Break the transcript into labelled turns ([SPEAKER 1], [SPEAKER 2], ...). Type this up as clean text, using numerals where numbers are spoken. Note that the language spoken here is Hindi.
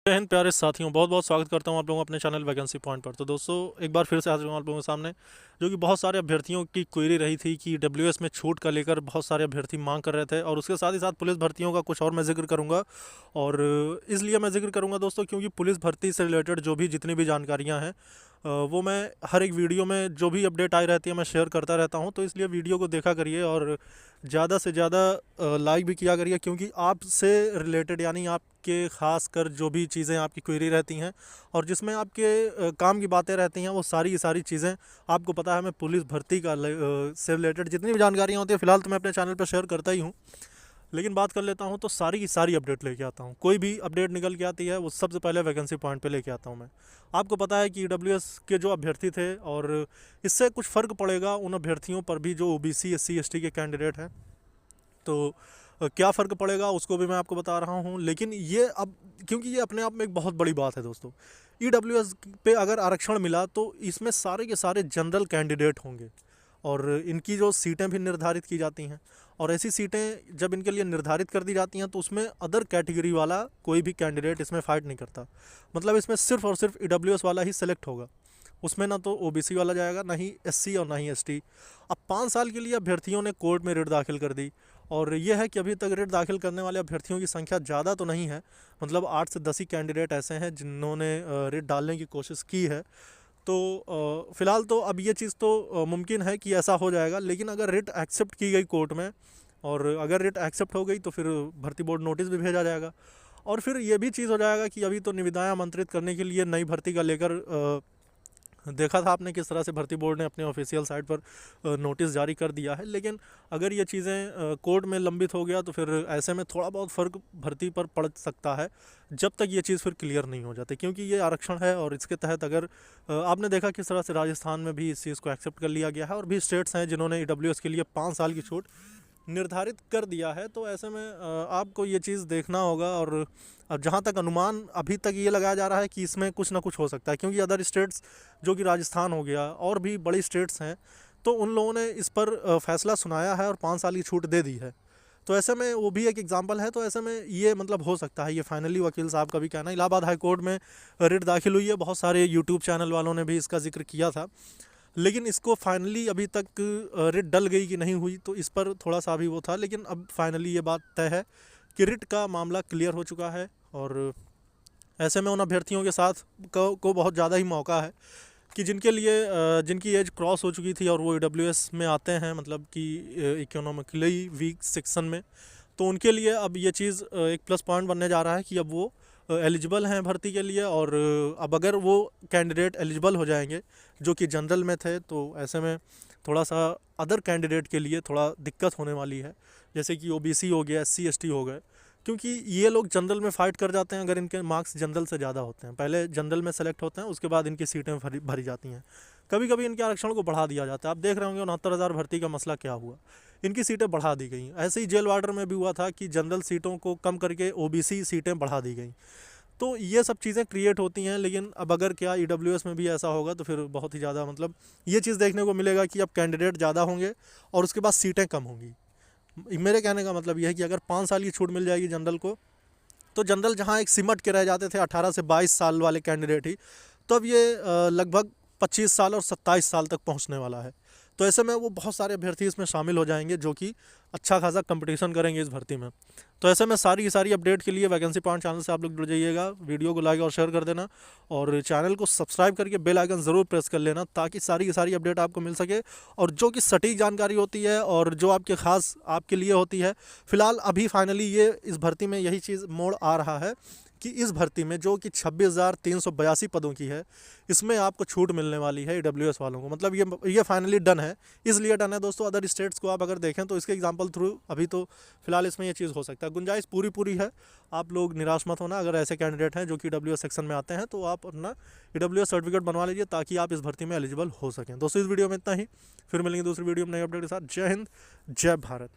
[SPEAKER 1] जय हिंद प्यारे साथियों, बहुत बहुत स्वागत करता हूं आप लोगों को अपने चैनल वैकेंसी पॉइंट पर। तो दोस्तों एक बार फिर से हाजिर हूं आप लोगों के सामने, जो कि बहुत सारे अभ्यर्थियों की क्वेरी रही थी कि डब्ल्यूएस में छूट का लेकर बहुत सारे अभ्यर्थी मांग कर रहे थे। और उसके साथ ही साथ पुलिस भर्तियों का कुछ और मैं जिक्र करूंगा। और इसलिए मैं जिक्र करूंगा दोस्तों क्योंकि पुलिस भर्ती से रिलेटेड जो भी जितनी भी जानकारियाँ हैं वो मैं हर एक वीडियो में जो भी अपडेट आई रहती है मैं शेयर करता रहता हूं। तो इसलिए वीडियो को देखा करिए और ज़्यादा से ज़्यादा लाइक भी किया करिए, क्योंकि आपसे रिलेटेड यानी आपके ख़ास कर जो भी चीज़ें आपकी क्वेरी रहती हैं और जिसमें आपके काम की बातें रहती हैं वो सारी की सारी चीज़ें आपको पता है मैं पुलिस भर्ती का से रिलेटेड जितनी भी जानकारियाँ होती है फ़िलहाल तो मैं अपने चैनल पर शेयर करता ही हूँ। लेकिन बात कर लेता हूँ तो सारी की सारी अपडेट लेके आता हूँ। कोई भी अपडेट निकल के आती है वो सबसे पहले वैकेंसी पॉइंट पे लेके आता हूँ मैं। आपको पता है कि डब्ल्यूएस के जो अभ्यर्थी थे और इससे कुछ फ़र्क पड़ेगा उन अभ्यर्थियों पर भी जो ओबीसी एससी एसटी के कैंडिडेट हैं। तो क्या फ़र्क पड़ेगा उसको भी मैं आपको बता रहा हूँ। लेकिन ये अब क्योंकि ये अपने आप में एक बहुत बड़ी बात है दोस्तों, ईडब्ल्यूएस पे अगर आरक्षण मिला तो इसमें सारे के सारे जनरल कैंडिडेट होंगे और इनकी जो सीटें भी निर्धारित की जाती हैं। और ऐसी सीटें जब इनके लिए निर्धारित कर दी जाती हैं तो उसमें अदर कैटेगरी वाला कोई भी कैंडिडेट इसमें फ़ाइट नहीं करता। मतलब इसमें सिर्फ और सिर्फ ईडब्ल्यूएस वाला ही सेलेक्ट होगा। उसमें ना तो ओबीसी वाला जाएगा, ना ही एससी और ना ही एसटी। अब 5 साल के लिए अभ्यर्थियों ने कोर्ट में रिट दाखिल कर दी और यह है कि अभी तक रिट दाखिल करने वाले अभ्यर्थियों की संख्या ज़्यादा तो नहीं है। मतलब 8 से 10 ही कैंडिडेट ऐसे हैं जिन्होंने रिट डालने की कोशिश की है। तो फ़िलहाल तो अब ये चीज़ तो मुमकिन है कि ऐसा हो जाएगा। लेकिन अगर रिट एक्सेप्ट की गई कोर्ट में और अगर रिट एक्सेप्ट हो गई तो फिर भर्ती बोर्ड नोटिस भी भेजा जाएगा। और फिर ये भी चीज़ हो जाएगा कि अभी तो निविदाएं आमंत्रित करने के लिए नई भर्ती का लेकर देखा था आपने किस तरह से भर्ती बोर्ड ने अपने ऑफिशियल साइट पर नोटिस जारी कर दिया है। लेकिन अगर ये चीज़ें कोर्ट में लंबित हो गया तो फिर ऐसे में थोड़ा बहुत फ़र्क भर्ती पर पड़ सकता है जब तक ये चीज़ फिर क्लियर नहीं हो जाती, क्योंकि ये आरक्षण है। और इसके तहत अगर आपने देखा किस तरह से राजस्थान में भी इस चीज़ को एक्सेप्ट कर लिया गया है और भी स्टेट्स हैं जिन्होंने ईडब्ल्यूएस के लिए 5 साल की छूट निर्धारित कर दिया है। तो ऐसे में आपको ये चीज़ देखना होगा। और अब जहाँ तक अनुमान अभी तक ये लगाया जा रहा है कि इसमें कुछ ना कुछ हो सकता है, क्योंकि अदर स्टेट्स जो कि राजस्थान हो गया और भी बड़ी स्टेट्स हैं तो उन लोगों ने इस पर फैसला सुनाया है और 5 साल की छूट दे दी है। तो ऐसे में वो भी एक एग्जांपल है। तो ऐसे में ये मतलब हो सकता है, ये फाइनली वकील साहब का भी कहना। इलाहाबाद हाई कोर्ट में रिट दाखिल हुई है, बहुत सारे यूट्यूब चैनल वालों ने भी इसका जिक्र किया था। लेकिन इसको फाइनली अभी तक रिट डल गई कि नहीं हुई तो इस पर थोड़ा सा भी वो था। लेकिन अब फाइनली ये बात तय है कि रिट का मामला क्लियर हो चुका है। और ऐसे में उन अभ्यर्थियों के साथ को बहुत ज़्यादा ही मौका है कि जिनके लिए जिनकी एज क्रॉस हो चुकी थी और वो ईडब्ल्यूएस में आते हैं, मतलब कि इकोनॉमिकली वीक सेक्शन में, तो उनके लिए अब ये चीज़ एक प्लस पॉइंट बनने जा रहा है कि अब वो एलिजिबल हैं भर्ती के लिए। और अब अगर वो कैंडिडेट एलिजिबल हो जाएंगे जो कि जनरल में थे तो ऐसे में थोड़ा सा अदर कैंडिडेट के लिए थोड़ा दिक्कत होने वाली है, जैसे कि ओबीसी हो गया, एससी एसटी हो गए, क्योंकि ये लोग जनरल में फ़ाइट कर जाते हैं अगर इनके मार्क्स जनरल से ज़्यादा होते हैं। पहले जनरल में सेलेक्ट होते हैं, उसके बाद इनकी सीटें भरी जाती हैं। कभी कभी इनके आरक्षण को बढ़ा दिया जाता है। आप देख रहे होंगे 69,000 भर्ती का मसला क्या हुआ, इनकी सीटें बढ़ा दी गई। ऐसे ही जेल वार्डर में भी हुआ था कि जनरल सीटों को कम करके ओबीसी सीटें बढ़ा दी गई। तो ये सब चीज़ें क्रिएट होती हैं। लेकिन अब अगर क्या ईडब्ल्यूएस में भी ऐसा होगा तो फिर बहुत ही ज़्यादा मतलब ये चीज़ देखने को मिलेगा कि अब कैंडिडेट ज़्यादा होंगे और उसके बाद सीटें कम होंगी। मेरे कहने का मतलब यह है कि अगर 5 साल की छूट मिल जाएगी जनरल को, तो जनरल जहां एक सिमट के रह जाते थे 18 से 22 साल वाले कैंडिडेट ही, तो अब ये लगभग 25 साल और 27 साल तक पहुंचने वाला है। तो ऐसे में वो बहुत सारे अभ्यर्थी इसमें शामिल हो जाएंगे जो कि अच्छा खासा कंपटीशन करेंगे इस भर्ती में। तो ऐसे में सारी की सारी अपडेट के लिए वैकेंसी पॉइंट चैनल से आप लोग जुड़ जाइएगा। वीडियो को लाइक और शेयर कर देना और चैनल को सब्सक्राइब करके बेल आइकन ज़रूर प्रेस कर लेना, ताकि सारी की सारी अपडेट आपको मिल सके और जो कि सटीक जानकारी होती है और जो आपके ख़ास आपके लिए होती है। फ़िलहाल अभी फाइनली ये इस भर्ती में यही चीज़ मोड़ आ रहा है कि इस भर्ती में जो कि 26,382 पदों की है, इसमें आपको छूट मिलने वाली है ईडब्ल्यूएस वालों को। मतलब ये फाइनली डन है। इसलिए डन है दोस्तों, अदर स्टेट्स को आप अगर देखें तो इसके एग्जांपल थ्रू अभी तो फिलहाल इसमें ये चीज़ हो सकता है। गुंजाइश पूरी है, आप लोग निराश मत होना। अगर ऐसे कैंडिडेट हैं जो कि ईडब्ल्यूएस सेक्शन में आते हैं तो आप अपना ईडब्ल्यूएस सर्टिफिकेट बनवा लीजिए ताकि आप इस भर्ती में एलिजिबल हो सकें। दोस्तों इस वीडियो में इतना ही, फिर मिलेंगे दूसरी वीडियो में नई अपडेट के साथ। जय हिंद, जय भारत।